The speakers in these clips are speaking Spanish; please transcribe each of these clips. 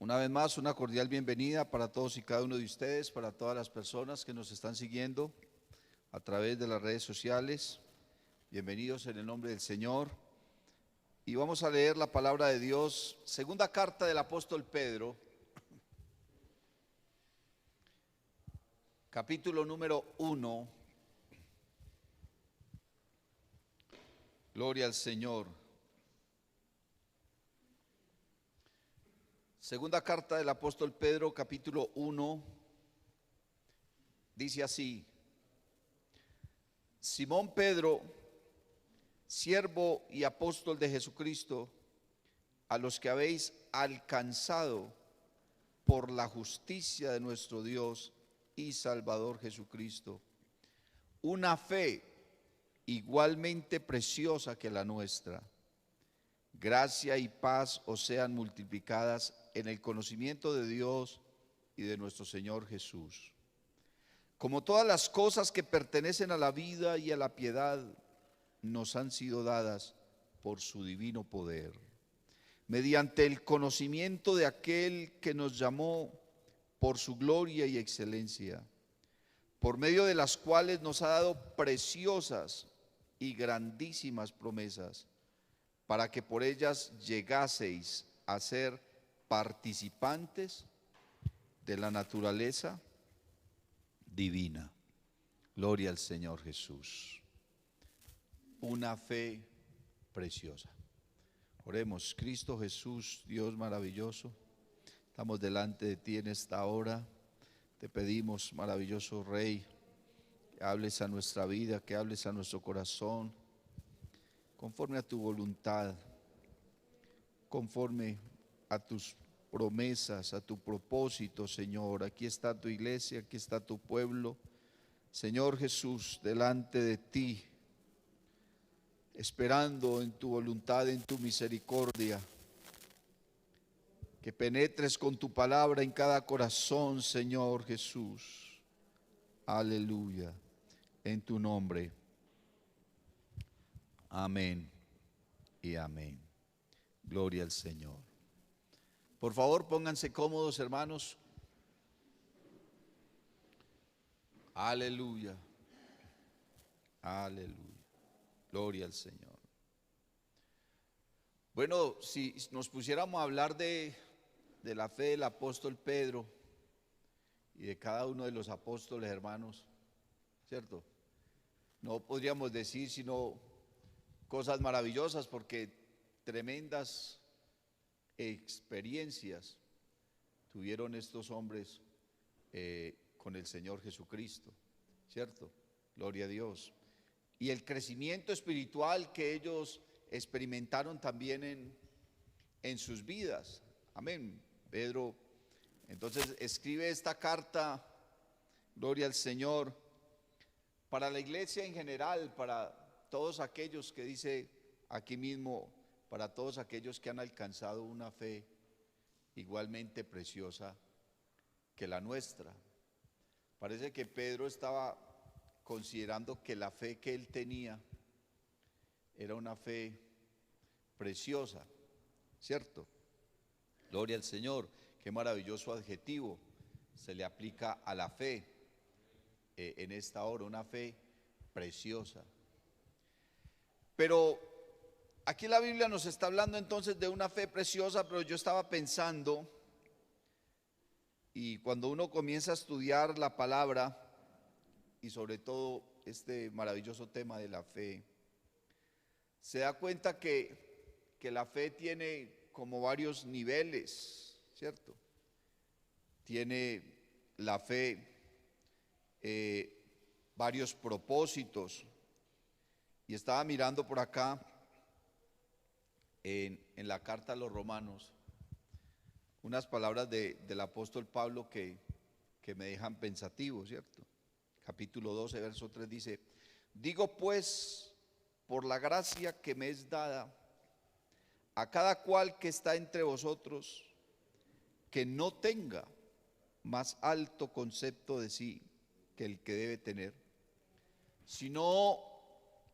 Una vez más, una cordial bienvenida para todos y cada uno de ustedes, para todas las personas que nos están siguiendo a través de las redes sociales. Bienvenidos en el nombre del Señor. Y vamos a leer la palabra de Dios, segunda carta del apóstol Pedro, capítulo número 1. Gloria al Señor. Segunda carta del apóstol Pedro, capítulo 1, dice así: Simón Pedro, siervo y apóstol de Jesucristo, a los que habéis alcanzado por la justicia de nuestro Dios y Salvador Jesucristo, una fe igualmente preciosa que la nuestra. Gracia y paz os sean multiplicadas en el conocimiento de Dios y de nuestro Señor Jesús. Como todas las cosas que pertenecen a la vida y a la piedad nos han sido dadas por su divino poder, mediante el conocimiento de aquel que nos llamó por su gloria y excelencia, por medio de las cuales nos ha dado preciosas y grandísimas promesas, para que por ellas llegaseis a ser participantes de la naturaleza divina. Gloria al Señor Jesús. Una fe preciosa. Oremos. Cristo Jesús, Dios maravilloso, estamos delante de ti en esta hora. Te pedimos, maravilloso Rey, que hables a nuestra vida, que hables a nuestro corazón, conforme a tu voluntad, conforme a tus promesas, a tu propósito, Señor. Aquí está tu iglesia, aquí está tu pueblo, Señor Jesús, delante de ti, esperando en tu voluntad, en tu misericordia, que penetres con tu palabra en cada corazón, Señor Jesús. Aleluya, en tu nombre. Amén y amén. Gloria al Señor. Por favor, pónganse cómodos, hermanos. Aleluya. Aleluya. Gloria al Señor. Bueno, si nos pusiéramos a hablar de la fe del apóstol Pedro y de cada uno de los apóstoles, hermanos, ¿cierto? No podríamos decir sino cosas maravillosas, porque tremendas experiencias tuvieron estos hombres con el Señor Jesucristo, ¿cierto? Gloria a Dios. Y el crecimiento espiritual que ellos experimentaron también en sus vidas. Amén. Pedro entonces escribe esta carta, gloria al Señor, para la iglesia en general, para todos aquellos que dice aquí mismo, para todos aquellos que han alcanzado una fe igualmente preciosa que la nuestra. Parece que Pedro estaba considerando que la fe que él tenía era una fe preciosa, ¿cierto? Gloria al Señor. Qué maravilloso adjetivo se le aplica a la fe en esta hora, una fe preciosa. Pero aquí la Biblia nos está hablando entonces de una fe preciosa, pero yo estaba pensando, y cuando uno comienza a estudiar la palabra, y sobre todo este maravilloso tema de la fe, se da cuenta que la fe tiene como varios niveles, ¿cierto? Tiene la fe varios propósitos. Y estaba mirando por acá en la carta a los Romanos unas palabras del apóstol Pablo que me dejan pensativo, ¿cierto? Capítulo 12, verso 3 dice: digo pues, por la gracia que me es dada, a cada cual que está entre vosotros, que no tenga más alto concepto de sí que el que debe tener, sino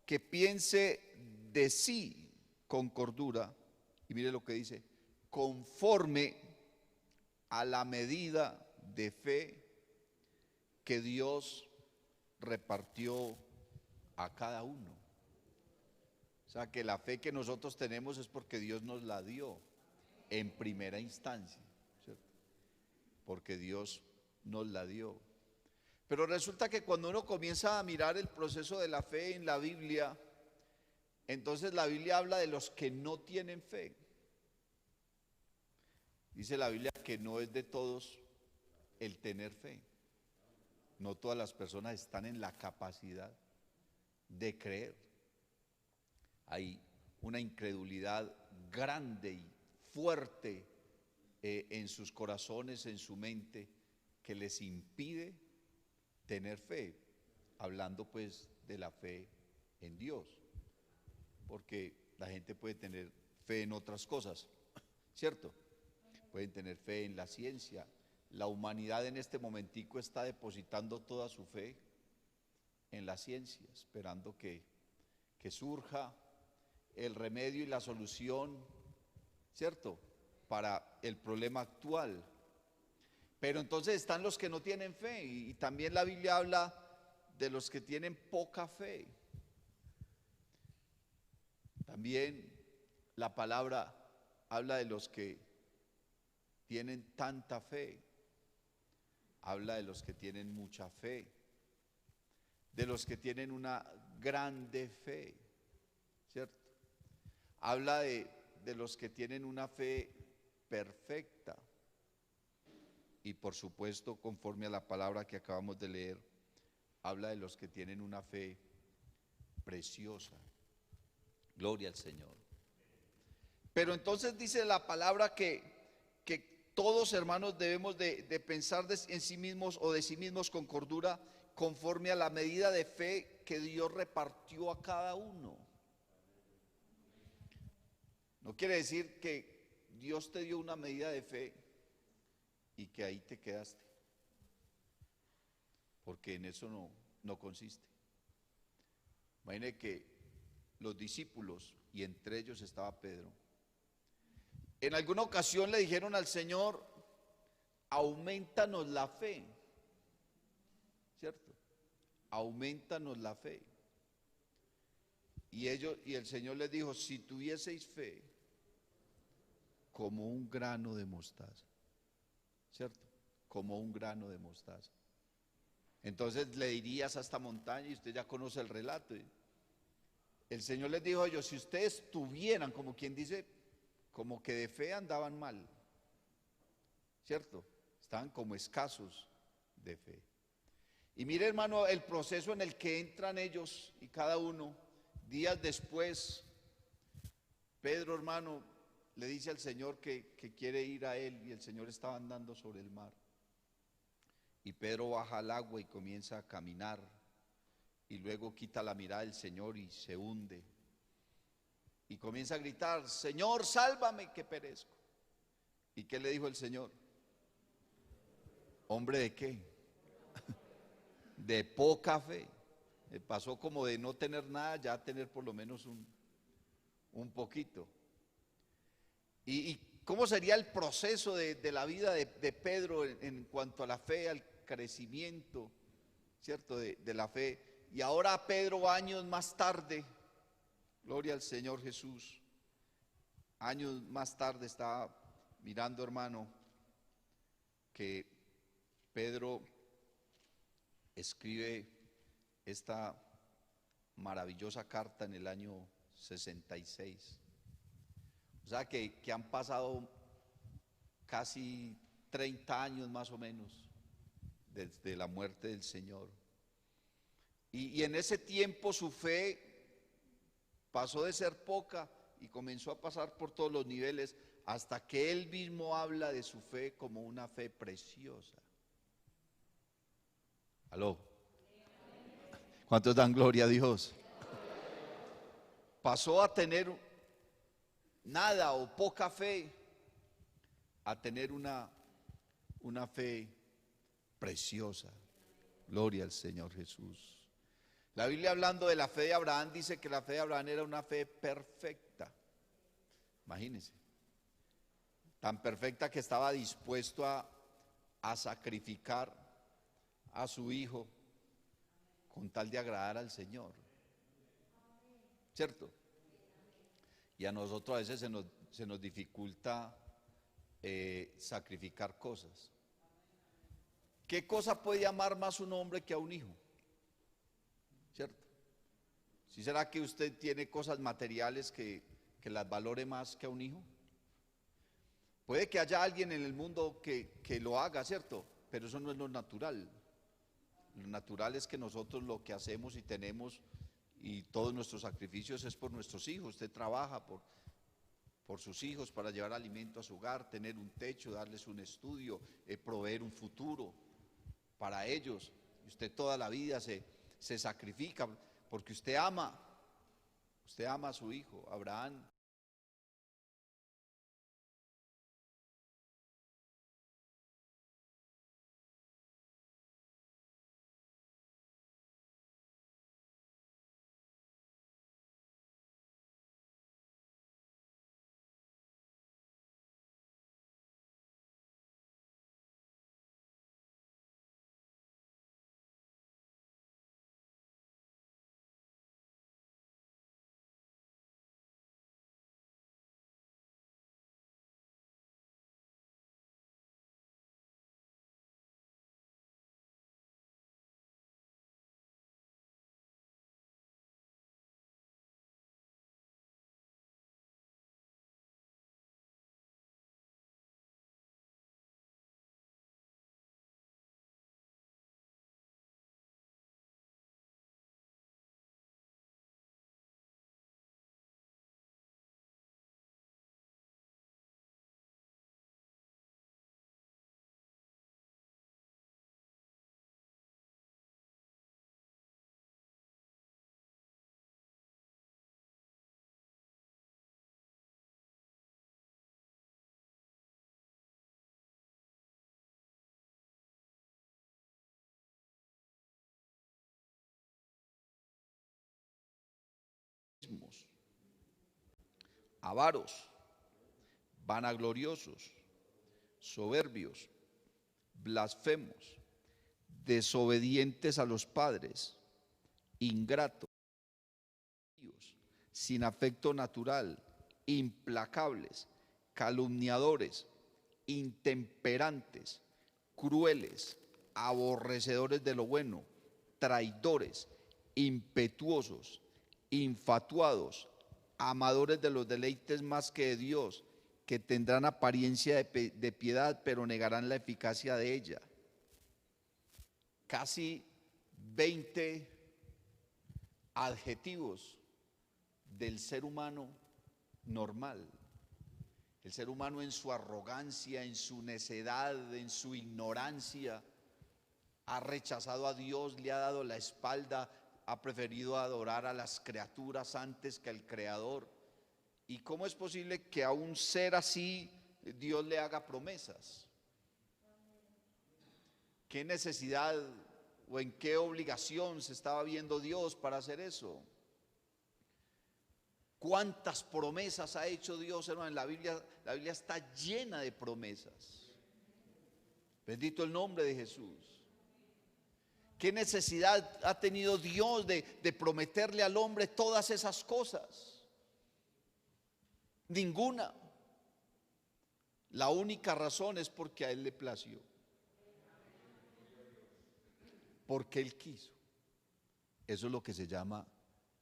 que piense de sí con cordura, y mire lo que dice, conforme a la medida de fe que Dios repartió a cada uno. O sea, que la fe que nosotros tenemos es porque Dios nos la dio en primera instancia, ¿cierto? Porque Dios nos la dio. Pero resulta que cuando uno comienza a mirar el proceso de la fe en la Biblia, entonces la Biblia habla de los que no tienen fe. Dice la Biblia que no es de todos el tener fe. No todas las personas están en la capacidad de creer. Hay una incredulidad grande y fuerte en sus corazones, en su mente, que les impide tener fe, hablando pues de la fe en Dios, porque la gente puede tener fe en otras cosas, ¿cierto? Pueden tener fe en la ciencia. La humanidad en este momentico está depositando toda su fe en la ciencia, esperando que surja el remedio y la solución, ¿cierto?, para el problema actual. Pero entonces están los que no tienen fe, y también la Biblia habla de los que tienen poca fe. También la palabra habla de los que tienen tanta fe, habla de los que tienen mucha fe, de los que tienen una grande fe, ¿cierto? Habla de los que tienen una fe perfecta. Y por supuesto, conforme a la palabra que acabamos de leer, habla de los que tienen una fe preciosa. Gloria al Señor. Pero entonces dice la palabra que todos, hermanos, debemos de pensar en sí mismos o de sí mismos con cordura, conforme a la medida de fe que Dios repartió a cada uno. No quiere decir que Dios te dio una medida de fe y que ahí te quedaste, porque en eso no consiste. Imagine que los discípulos, y entre ellos estaba Pedro, en alguna ocasión le dijeron al Señor: aumentanos la fe, ¿cierto? Aumentanos la fe. Y el Señor les dijo: si tuvieseis fe como un grano de mostaza, ¿cierto? Como un grano de mostaza. Entonces le dirías a esta montaña, y usted ya conoce el relato. El Señor les dijo a ellos: si ustedes tuvieran, como quien dice, como que de fe andaban mal, ¿cierto? Estaban como escasos de fe. Y mire, hermano, el proceso en el que entran ellos y cada uno. Días después, Pedro, hermano, le dice al Señor que quiere ir a él, y el Señor estaba andando sobre el mar. Y Pedro baja al agua y comienza a caminar, y luego quita la mirada del Señor y se hunde. Y comienza a gritar: Señor, sálvame, que perezco. ¿Y qué le dijo el Señor? ¿Hombre de qué? De poca fe. Pasó como de no tener nada ya a tener por lo menos un poquito. ¿Y cómo sería el proceso de la vida de Pedro en cuanto a la fe, al crecimiento, ¿cierto?, de la fe? Y ahora Pedro, años más tarde, gloria al Señor Jesús, años más tarde estaba mirando, hermano, que Pedro escribe esta maravillosa carta en el año 66. O sea que han pasado casi 30 años más o menos desde la muerte del Señor. Y en ese tiempo su fe pasó de ser poca y comenzó a pasar por todos los niveles, hasta que él mismo habla de su fe como una fe preciosa. ¿Aló? ¿Cuántos dan gloria a Dios? Pasó a tener nada o poca fe a tener una fe preciosa. Gloria al Señor Jesús. La Biblia, hablando de la fe de Abraham, dice que la fe de Abraham era una fe perfecta. Imagínense. tan perfecta que estaba dispuesto a sacrificar a su hijo con tal de agradar al Señor, ¿cierto? Y a nosotros a veces se nos dificulta sacrificar cosas. ¿Qué cosa puede amar más un hombre que a un hijo? ¿Cierto? ¿Sí será que usted tiene cosas materiales que las valore más que a un hijo? Puede que haya alguien en el mundo que lo haga, ¿cierto? Pero eso no es lo natural. Lo natural es que nosotros lo que hacemos y tenemos y todos nuestros sacrificios es por nuestros hijos. Usted trabaja por sus hijos para llevar alimento a su hogar, tener un techo, darles un estudio, proveer un futuro para ellos. Y usted toda la vida se sacrifica porque usted ama a su hijo. Abraham mismos, avaros, vanagloriosos, soberbios, blasfemos, desobedientes a los padres, ingratos, sin afecto natural, implacables, calumniadores, intemperantes, crueles, aborrecedores de lo bueno, traidores, impetuosos, infatuados, amadores de los deleites más que de Dios, que tendrán apariencia de piedad, pero negarán la eficacia de ella. Casi 20 adjetivos del ser humano normal. El ser humano en su arrogancia, en su necedad, en su ignorancia, ha rechazado a Dios, le ha dado la espalda, ha preferido adorar a las criaturas antes que al Creador. ¿Y cómo es posible que a un ser así Dios le haga promesas? ¿Qué necesidad o en qué obligación se estaba viendo Dios para hacer eso? ¿Cuántas promesas ha hecho Dios, hermano? En la Biblia está llena de promesas. Bendito el nombre de Jesús. ¿Qué necesidad ha tenido Dios de prometerle al hombre todas esas cosas? Ninguna. La única razón es porque a Él le plació. Porque Él quiso. Eso es lo que se llama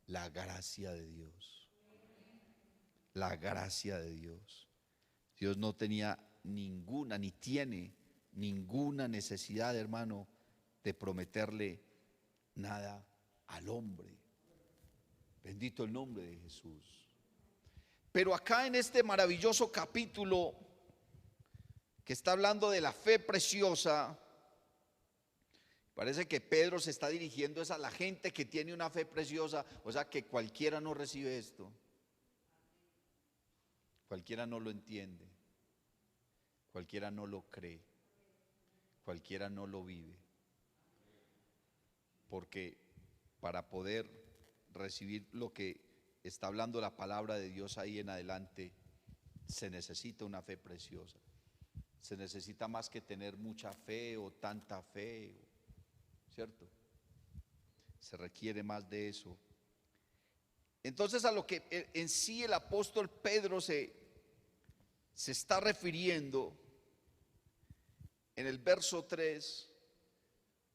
la gracia de Dios. La gracia de Dios. Dios no tenía ninguna, ni tiene ninguna necesidad, hermano, de prometerle nada al hombre. Bendito el nombre de Jesús. Pero acá en este maravilloso capítulo que está hablando de la fe preciosa, parece que Pedro se está dirigiendo a la gente que tiene una fe preciosa, o sea que cualquiera no recibe esto. Cualquiera no lo entiende, cualquiera no lo cree, cualquiera no lo vive. Porque para poder recibir lo que está hablando la palabra de Dios ahí en adelante, se necesita una fe preciosa. Se necesita más que tener mucha fe o tanta fe, ¿cierto? Se requiere más de eso. Entonces, a lo que en sí el apóstol Pedro se está refiriendo en el verso 3,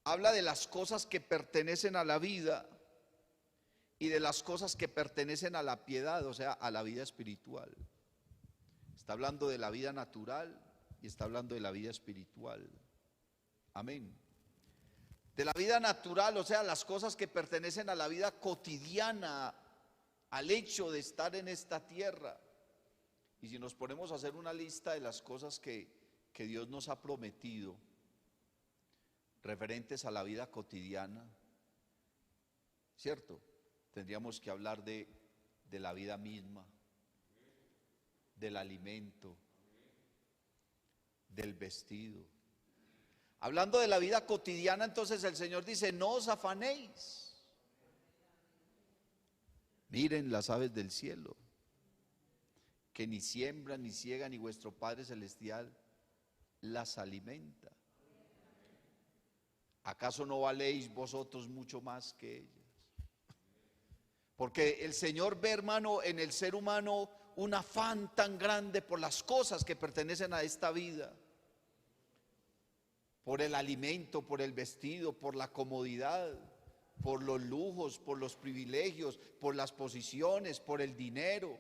habla de las cosas que pertenecen a la vida y de las cosas que pertenecen a la piedad, o sea, a la vida espiritual. Está hablando de la vida natural y está hablando de la vida espiritual. Amén. De la vida natural, o sea, las cosas que pertenecen a la vida cotidiana, al hecho de estar en esta tierra. Y si nos ponemos a hacer una lista de las cosas que Dios nos ha prometido referentes a la vida cotidiana, ¿cierto? Tendríamos que hablar de la vida misma, del alimento, del vestido. Hablando de la vida cotidiana, entonces el Señor dice: no os afanéis. Miren las aves del cielo, que ni siembran ni ciegan, y vuestro Padre Celestial las alimenta. ¿Acaso no valéis vosotros mucho más que ellas? Porque el Señor ve, hermano, en el ser humano un afán tan grande por las cosas que pertenecen a esta vida, por el alimento, por el vestido, por la comodidad, por los lujos, por los privilegios, por las posiciones, por el dinero,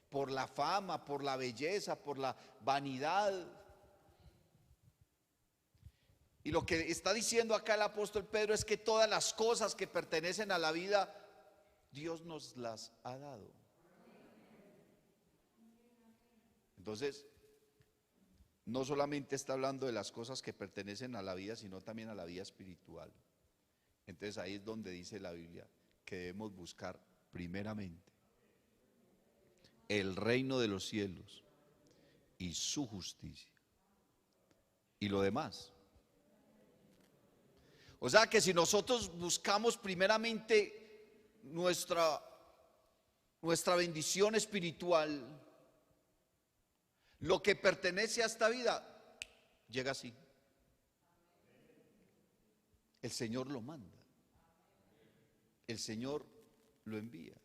por la fama, por la belleza, por la vanidad. Y lo que está diciendo acá el apóstol Pedro es que todas las cosas que pertenecen a la vida, Dios nos las ha dado. Entonces, no solamente está hablando de las cosas que pertenecen a la vida, sino también a la vida espiritual. Entonces ahí es donde dice la Biblia que debemos buscar primeramente el reino de los cielos y su justicia, y lo demás. O sea que si nosotros buscamos primeramente nuestra bendición espiritual, lo que pertenece a esta vida llega así. El Señor lo manda, el Señor lo envía.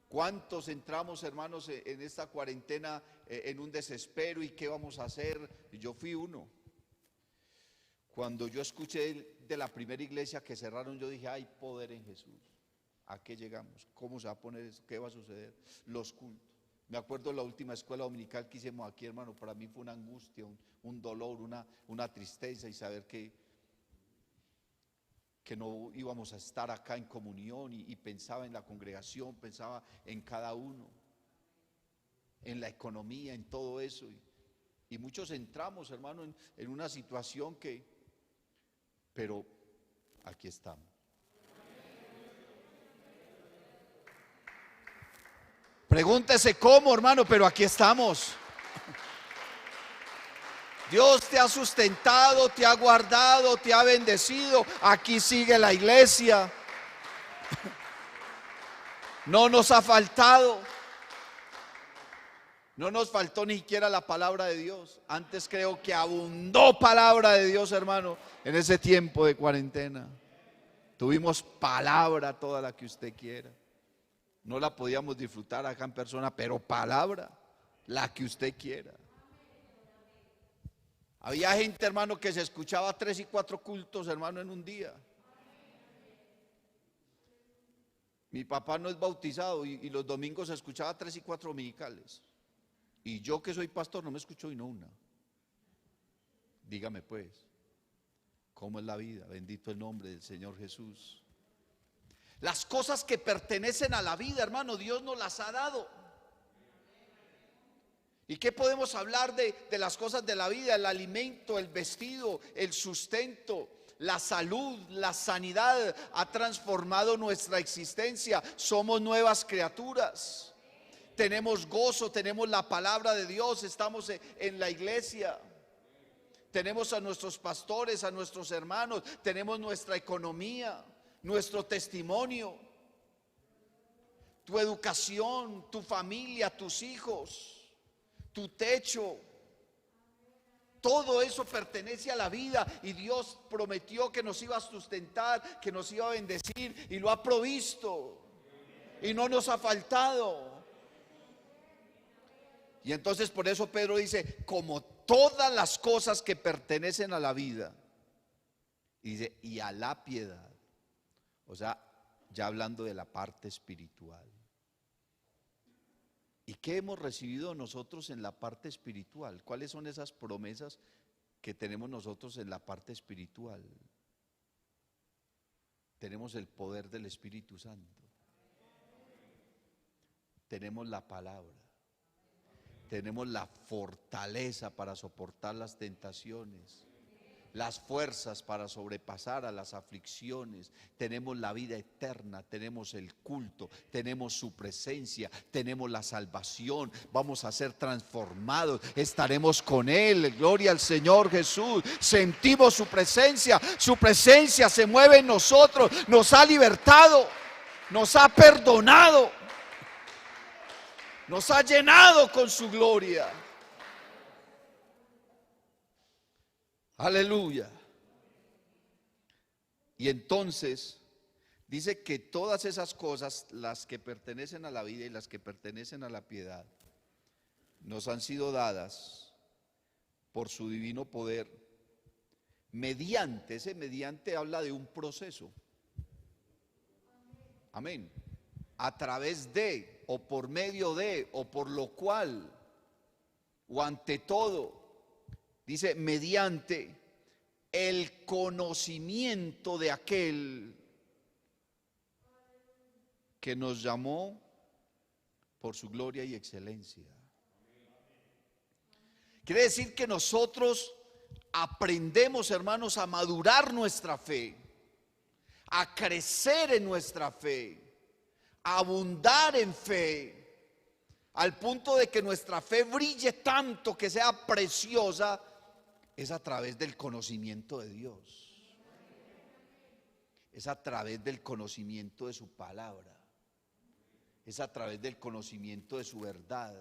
¿Cuántos entramos, hermanos, en esta cuarentena en un desespero? ¿Y qué vamos a hacer? Yo fui uno. Cuando yo escuché de la primera iglesia que cerraron, yo dije: hay poder en Jesús. ¿A qué llegamos? ¿Cómo se va a poner eso? ¿Qué va a suceder? Los cultos. Me acuerdo de la última escuela dominical que hicimos aquí, hermano. Para mí fue una angustia, un dolor, una tristeza, y saber que no íbamos a estar acá en comunión, y pensaba en la congregación, pensaba en cada uno, en la economía, en todo eso. Y muchos entramos, hermano, en una situación pero aquí estamos. Pregúntese cómo, hermano, pero aquí estamos. Dios te ha sustentado, te ha guardado, te ha bendecido. Aquí sigue la iglesia. No nos ha faltado. No nos faltó ni siquiera la palabra de Dios. Antes creo que abundó palabra de Dios, hermano, en ese tiempo de cuarentena. Tuvimos palabra toda la que usted quiera. No la podíamos disfrutar acá en persona, pero palabra, la que usted quiera. Había gente, hermano, que se escuchaba 3 y 4 cultos, hermano, en un día. Mi papá no es bautizado y los domingos se escuchaba 3 y 4 dominicales. Y yo, que soy pastor, no me escucho ni una. Dígame pues, ¿cómo es la vida? Bendito el nombre del Señor Jesús. Las cosas que pertenecen a la vida, hermano, Dios nos las ha dado. ¿Y qué podemos hablar de las cosas de la vida? El alimento, el vestido, el sustento, la salud, la sanidad ha transformado nuestra existencia. Somos nuevas criaturas. Tenemos gozo, tenemos la palabra de Dios, estamos en la iglesia. Tenemos a nuestros pastores, a nuestros hermanos, tenemos nuestra economía, nuestro testimonio, tu educación, tu familia, tus hijos. tu techo. Todo eso pertenece a la vida y Dios prometió que nos iba a sustentar, que nos iba a bendecir y lo ha provisto y no nos ha faltado. Y entonces por eso Pedro dice, como todas las cosas que pertenecen a la vida, y dice, y a la piedad. O sea, ya hablando de la parte espiritual. ¿Y qué hemos recibido nosotros en la parte espiritual? ¿Cuáles son esas promesas que tenemos nosotros en la parte espiritual? Tenemos el poder del Espíritu Santo. Tenemos la palabra. Tenemos la fortaleza para soportar las tentaciones, las fuerzas para sobrepasar a las aflicciones. Tenemos la vida eterna, tenemos el culto, tenemos su presencia, tenemos la salvación. Vamos a ser transformados, estaremos con Él. Gloria al Señor Jesús. Sentimos su presencia se mueve en nosotros, nos ha libertado, nos ha perdonado, nos ha llenado con su gloria. Aleluya. Y entonces dice que todas esas cosas, las que pertenecen a la vida y las que pertenecen a la piedad, nos han sido dadas por su divino poder, mediante, ese mediante habla de un proceso. Amén. A través de, o por medio de, o por lo cual, o ante todo, dice, mediante el conocimiento de aquel que nos llamó por su gloria y excelencia. Quiere decir que nosotros aprendemos, hermanos, a madurar nuestra fe, a crecer en nuestra fe, a abundar en fe, al punto de que nuestra fe brille tanto, que sea preciosa. Es a través del conocimiento de Dios, es a través del conocimiento de su palabra, es a través del conocimiento de su verdad,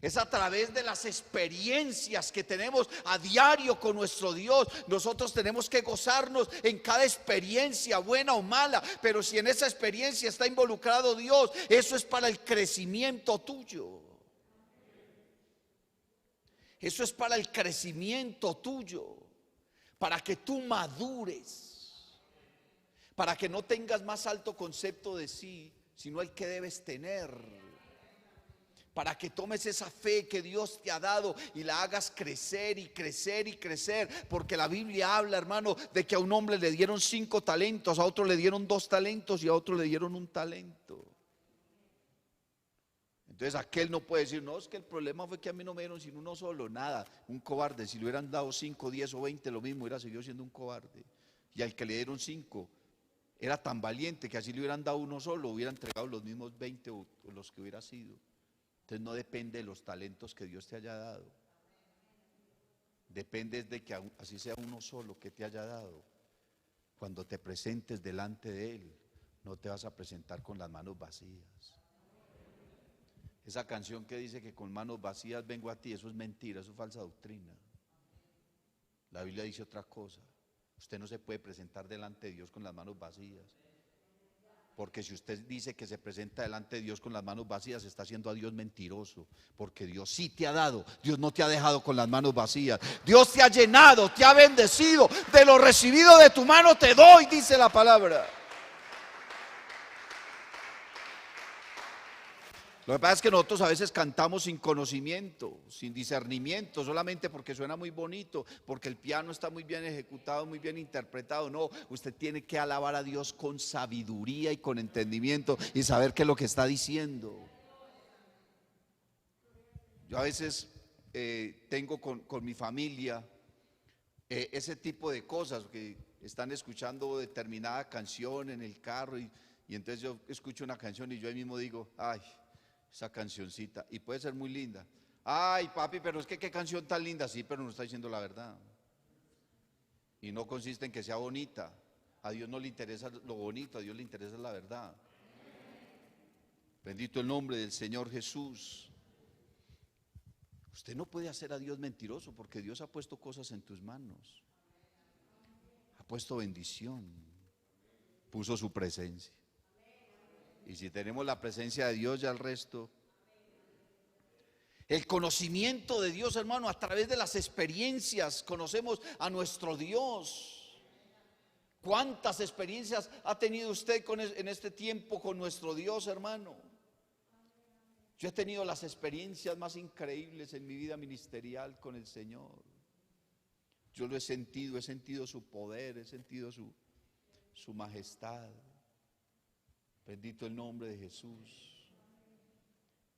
es a través de las experiencias que tenemos a diario con nuestro Dios. Nosotros tenemos que gozarnos en cada experiencia, buena o mala, pero si en esa experiencia está involucrado Dios, eso es para el crecimiento tuyo. Eso es para el crecimiento tuyo, para que tú madures, para que no tengas más alto concepto de sí, sino el que debes tener, para que tomes esa fe que Dios te ha dado y la hagas crecer y crecer y crecer, porque la Biblia habla, hermano, de que a un hombre le dieron 5 talentos, a otro le dieron 2 talentos y a otro le dieron 1 talento. Entonces aquel no puede decir, no, es que el problema fue que a mí no me dieron sino 1 solo. Nada, un cobarde. Si le hubieran dado 5, 10 o 20, lo mismo, hubiera seguido siendo un cobarde. Y al que le dieron 5 era tan valiente que así le hubieran dado 1 solo, hubiera entregado los mismos 20 o los que hubiera sido. Entonces no depende de los talentos que Dios te haya dado, depende de que así sea 1 solo que te haya dado. Cuando te presentes delante de Él, no te vas a presentar con las manos vacías. Esa canción que dice que con manos vacías vengo a ti, eso es mentira, eso es falsa doctrina. La Biblia dice otra cosa. Usted no se puede presentar delante de Dios con las manos vacías, porque si usted dice que se presenta delante de Dios con las manos vacías, está haciendo a Dios mentiroso, porque Dios sí te ha dado, Dios no te ha dejado con las manos vacías. Dios te ha llenado, te ha bendecido, de lo recibido de tu mano te doy, dice la palabra. Lo que pasa es que nosotros a veces cantamos sin conocimiento, sin discernimiento, solamente porque suena muy bonito, porque el piano está muy bien ejecutado, muy bien interpretado. No, usted tiene que alabar a Dios con sabiduría y con entendimiento y saber qué es lo que está diciendo. Yo a veces tengo con mi familia ese tipo de cosas, que están escuchando determinada canción en el carro y entonces yo escucho una canción y yo ahí mismo digo, ay, esa cancioncita, y puede ser muy linda. Ay, papi, pero es que qué canción tan linda. Sí, pero no está diciendo la verdad. Y no consiste en que sea bonita. A Dios no le interesa lo bonito, a Dios le interesa la verdad. Bendito el nombre del Señor Jesús. Usted no puede hacer a Dios mentiroso, porque Dios ha puesto cosas en tus manos. Ha puesto bendición. Puso su presencia. Y si tenemos la presencia de Dios, ya el resto. El conocimiento de Dios, hermano, a través de las experiencias conocemos a nuestro Dios. ¿Cuántas experiencias ha tenido usted en este tiempo con nuestro Dios, hermano? Yo he tenido las experiencias más increíbles en mi vida ministerial con el Señor. Yo lo he sentido su poder, he sentido su majestad. Bendito el nombre de Jesús.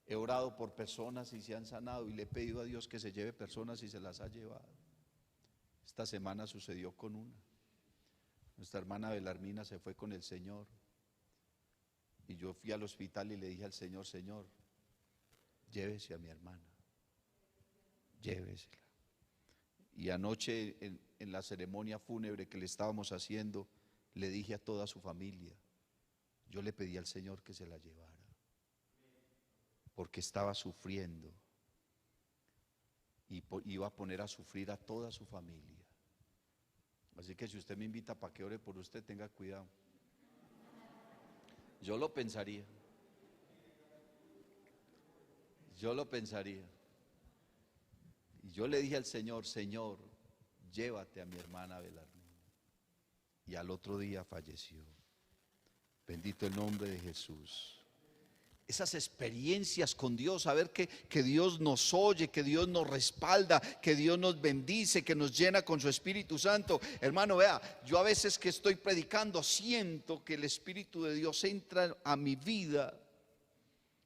He orado por personas y se han sanado, y le he pedido a Dios que se lleve personas y se las ha llevado. Esta semana sucedió con una. Nuestra hermana Belarmina se fue con el Señor, y yo fui al hospital y le dije al Señor: Señor, llévese a mi hermana, llévesela. Y anoche en la ceremonia fúnebre que le estábamos haciendo, le dije a toda su familia: yo le pedí al Señor que se la llevara, porque estaba sufriendo y iba a poner a sufrir a toda su familia. Así que si usted me invita para que ore por usted, tenga cuidado. Yo lo pensaría. Y yo le dije al Señor: Señor, llévate a mi hermana Belarmina. Y al otro día falleció. Bendito el nombre de Jesús. Esas experiencias con Dios, saber que Dios nos oye, que Dios nos respalda, que Dios nos bendice, que nos llena con su Espíritu Santo. Hermano, vea, yo a veces que estoy predicando siento que el Espíritu de Dios entra a mi vida.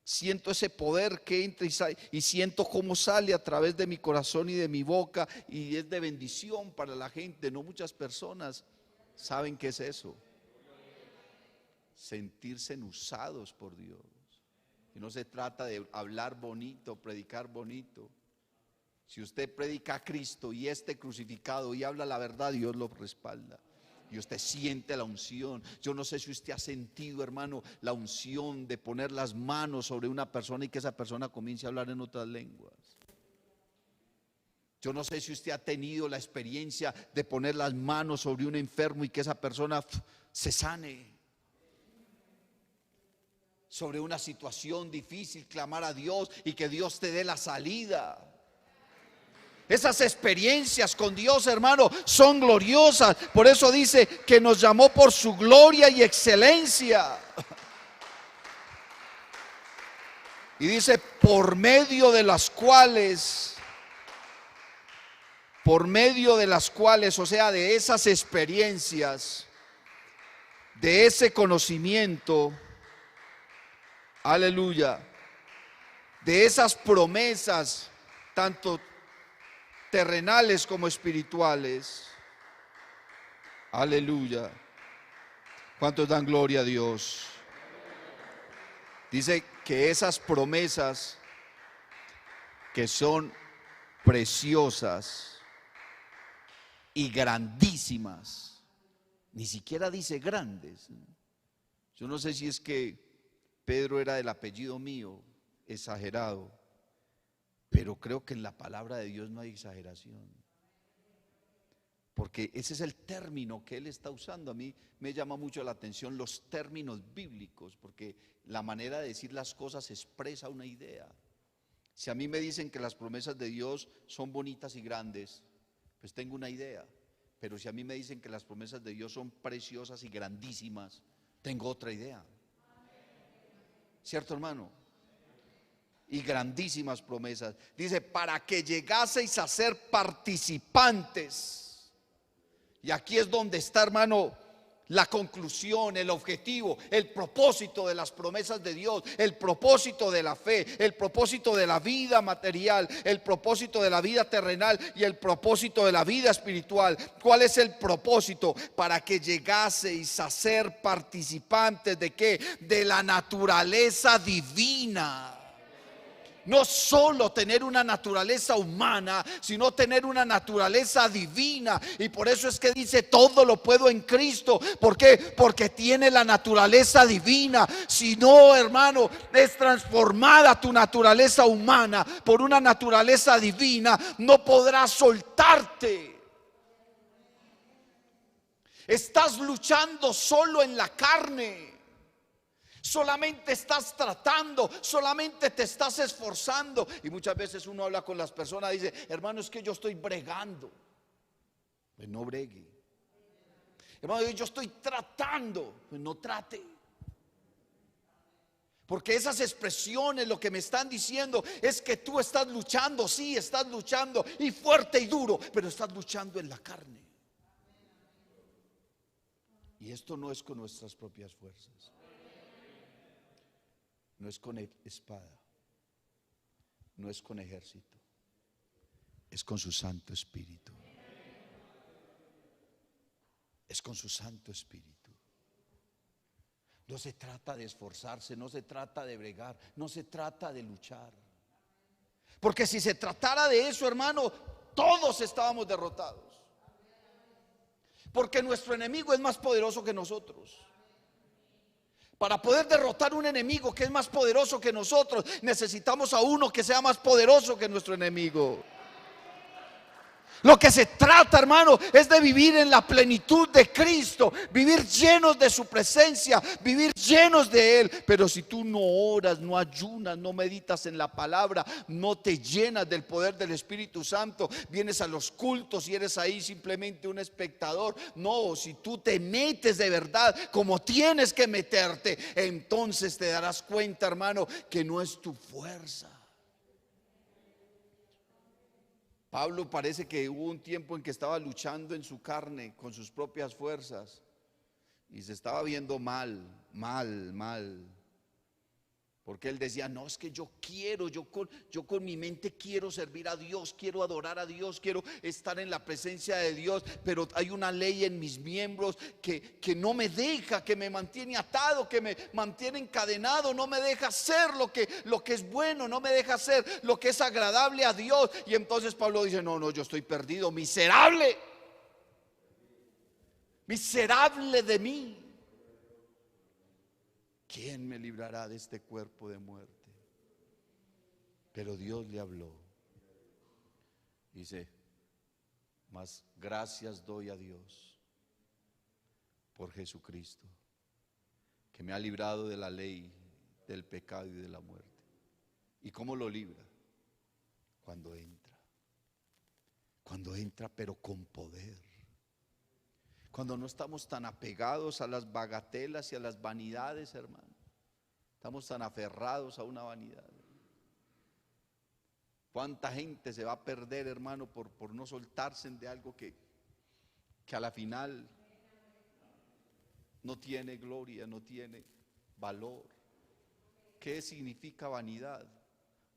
Siento ese poder que entra y siento cómo sale a través de mi corazón y de mi boca, y es de bendición para la gente. No muchas personas saben qué es eso. Sentirse usados por Dios. Y no se trata de hablar bonito, predicar bonito. Si usted predica a Cristo y este crucificado y habla la verdad, Dios lo respalda. Y usted siente la unción. Yo no sé si usted ha sentido, hermano, la unción de poner las manos sobre una persona y que esa persona comience a hablar en otras lenguas. Yo no sé si usted ha tenido la experiencia de poner las manos sobre un enfermo y que esa persona se sane. Sobre una situación difícil, clamar a Dios y que Dios te dé la salida. Esas experiencias con Dios, hermano, son gloriosas. Por eso dice que nos llamó por su gloria y excelencia. Y dice: por medio de las cuales, o sea, de esas experiencias, de ese conocimiento, aleluya, de esas promesas, tanto terrenales como espirituales, aleluya. ¿Cuántos dan gloria a Dios? Dice que esas promesas que son preciosas y grandísimas, ni siquiera dice grandes. Yo no sé si es que Pedro era del apellido mío, exagerado, pero creo que en la palabra de Dios no hay exageración, porque ese es el término que él está usando. A mí me llama mucho la atención los términos bíblicos, porque la manera de decir las cosas expresa una idea. Si a mí me dicen que las promesas de Dios son bonitas y grandes, pues tengo una idea. Pero si a mí me dicen que las promesas de Dios son preciosas y grandísimas, tengo otra idea. ¿Cierto, hermano? Y grandísimas promesas. Dice: para que llegaseis a ser participantes. Y aquí es donde está, hermano, la conclusión, el objetivo, el propósito de las promesas de Dios, el propósito de la fe, el propósito de la vida material, el propósito de la vida terrenal y el propósito de la vida espiritual. ¿Cuál es el propósito? Para que llegaseis a ser participantes ¿de qué? De la naturaleza divina. No solo tener una naturaleza humana, sino tener una naturaleza divina. Y por eso es que dice: todo lo puedo en Cristo. ¿Por qué? Porque tiene la naturaleza divina. Si no, hermano, es transformada tu naturaleza humana por una naturaleza divina, no podrás soltarte. Estás luchando solo en la carne. Solamente estás tratando, solamente te estás esforzando. Y muchas veces uno habla con las personas y dice: hermano, es que yo estoy bregando. Pues no bregue. Hermano, yo estoy tratando. Pues no trate. Porque esas expresiones lo que me están diciendo es que tú estás luchando. Sí, estás luchando, y fuerte y duro, pero estás luchando en la carne. Y esto no es con nuestras propias fuerzas. No es con espada, no es con ejército, es con su Santo Espíritu. Es con su Santo Espíritu. No se trata de esforzarse, no se trata de bregar, no se trata de luchar. Porque si se tratara de eso, hermano, todos estábamos derrotados. Porque nuestro enemigo es más poderoso que nosotros. Para poder derrotar un enemigo que es más poderoso que nosotros, necesitamos a uno que sea más poderoso que nuestro enemigo. Lo que se trata, hermano, es de vivir en la plenitud de Cristo, vivir llenos de su presencia, vivir llenos de Él. Pero si tú no oras, no ayunas, no meditas en la palabra, no te llenas del poder del Espíritu Santo, vienes a los cultos y eres ahí simplemente un espectador. No, si tú te metes de verdad como tienes que meterte, entonces te darás cuenta, hermano, que no es tu fuerza. Pablo parece que hubo un tiempo en que estaba luchando en su carne con sus propias fuerzas y se estaba viendo mal. Porque él decía: no, es que yo quiero, yo con mi mente quiero servir a Dios, quiero adorar a Dios, quiero estar en la presencia de Dios, pero hay una ley en mis miembros que no me deja, que me mantiene atado, que me mantiene encadenado, no me deja hacer lo que es bueno, no me deja hacer lo que es agradable a Dios. Y entonces Pablo dice: no, yo estoy perdido, miserable de mí. ¿Quién me librará de este cuerpo de muerte? Pero Dios le habló. Dice: mas gracias doy a Dios por Jesucristo, que me ha librado de la ley, del pecado y de la muerte. ¿Y cómo lo libra? Cuando entra, pero con poder. Cuando no estamos tan apegados a las bagatelas y a las vanidades, hermano. Estamos tan aferrados a una vanidad. ¿Cuánta gente se va a perder, hermano, por no soltarse de algo que a la final no tiene gloria, no tiene valor? ¿Qué significa vanidad?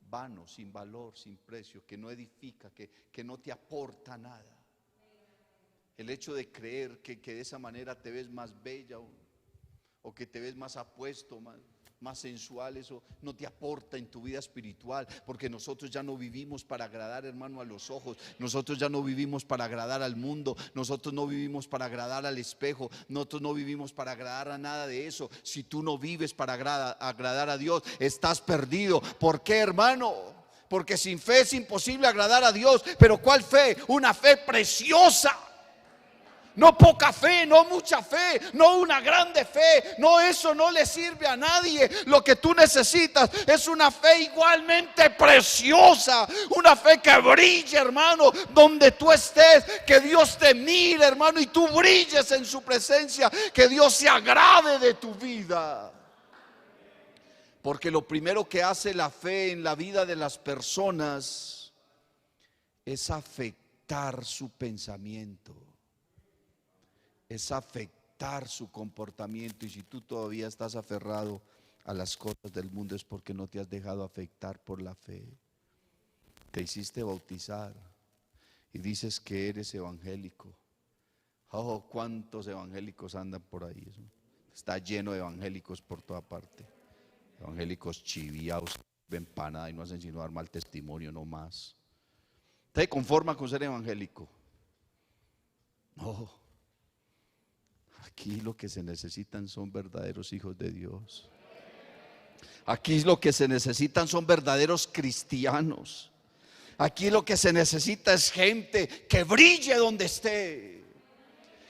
Vano, sin valor, sin precio, que no edifica, que no te aporta nada. El hecho de creer que de esa manera te ves más bella o que te ves más apuesto, más sensual, eso no te aporta en tu vida espiritual. Porque nosotros ya no vivimos para agradar, hermano, a los ojos. Nosotros ya no vivimos para agradar al mundo. Nosotros no vivimos para agradar al espejo. Nosotros no vivimos para agradar a nada de eso. Si tú no vives para agradar a Dios, estás perdido. ¿Por qué, hermano? Porque sin fe es imposible agradar a Dios. Pero ¿cuál fe? Una fe preciosa. No poca fe, no mucha fe, no una grande fe. No, eso no le sirve a nadie. Lo que tú necesitas es una fe igualmente preciosa. Una fe que brille, hermano, donde tú estés. Que Dios te mire, hermano, y tú brilles en su presencia. Que Dios se agrade de tu vida. Porque lo primero que hace la fe en la vida de las personas es afectar su pensamiento, es afectar su comportamiento. Y si tú todavía estás aferrado a las cosas del mundo, es porque no te has dejado afectar por la fe. Te hiciste bautizar y dices que eres evangélico. Oh, cuántos evangélicos andan por ahí. Eso está lleno de evangélicos por toda parte. Evangélicos chiviados, ven para nada y no hacen sino dar mal testimonio no más. ¿Te conforma con ser evangélico? No. Aquí lo que se necesitan son verdaderos hijos de Dios. Aquí lo que se necesitan son verdaderos cristianos. Aquí lo que se necesita es gente que brille donde esté.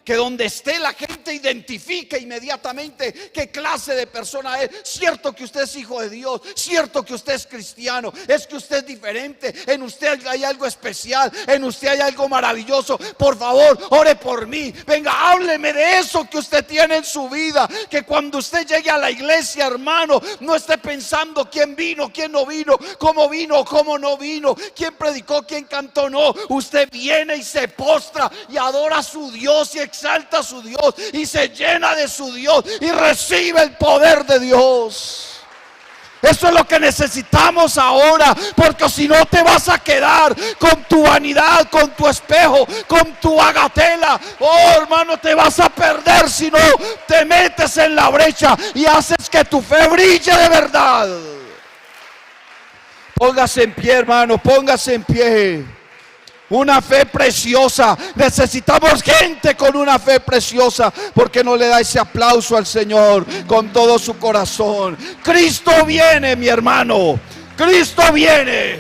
Que donde esté la gente identifique inmediatamente qué clase de persona es. Cierto que usted es hijo de Dios, cierto que usted es cristiano, es que usted es diferente, en usted hay algo especial, en usted hay algo maravilloso. Por favor, ore por mí, venga, hábleme de eso que usted tiene en su vida. Que cuando usted llegue a la iglesia, hermano, no esté pensando quién vino, quién no vino, cómo no vino, quién predicó, quién cantó. No, usted viene y se postra y adora a su Dios y exalta a su Dios y se llena de su Dios y recibe el poder de Dios. Eso es lo que necesitamos ahora, porque si no te vas a quedar con tu vanidad, con tu espejo, con tu bagatela. Oh, hermano, te vas a perder si no te metes en la brecha y haces que tu fe brille de verdad. Póngase en pie, hermano, póngase en pie. Una fe preciosa. Necesitamos gente con una fe preciosa. ¿Por qué no le da ese aplauso al Señor con todo su corazón? Cristo viene, mi hermano. Cristo viene.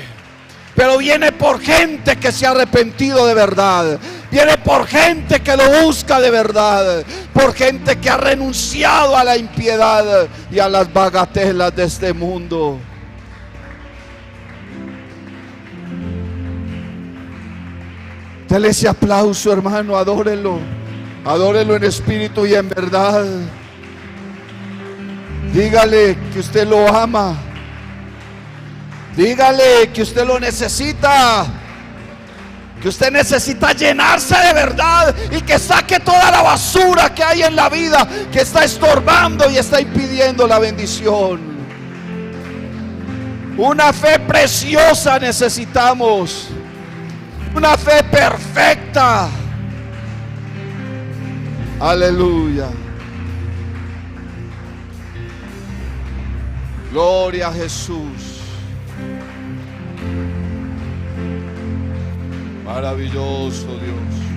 Pero viene por gente que se ha arrepentido de verdad. Viene por gente que lo busca de verdad. Por gente que ha renunciado a la impiedad y a las bagatelas de este mundo. Dale ese aplauso, hermano, adórenlo. Adórenlo en espíritu y en verdad. Dígale que usted lo ama. Dígale que usted lo necesita. Que usted necesita llenarse de verdad y que saque toda la basura que hay en la vida, que está estorbando y está impidiendo la bendición. Una fe preciosa necesitamos. Una fe perfecta. Aleluya. Gloria a Jesús. Maravilloso Dios.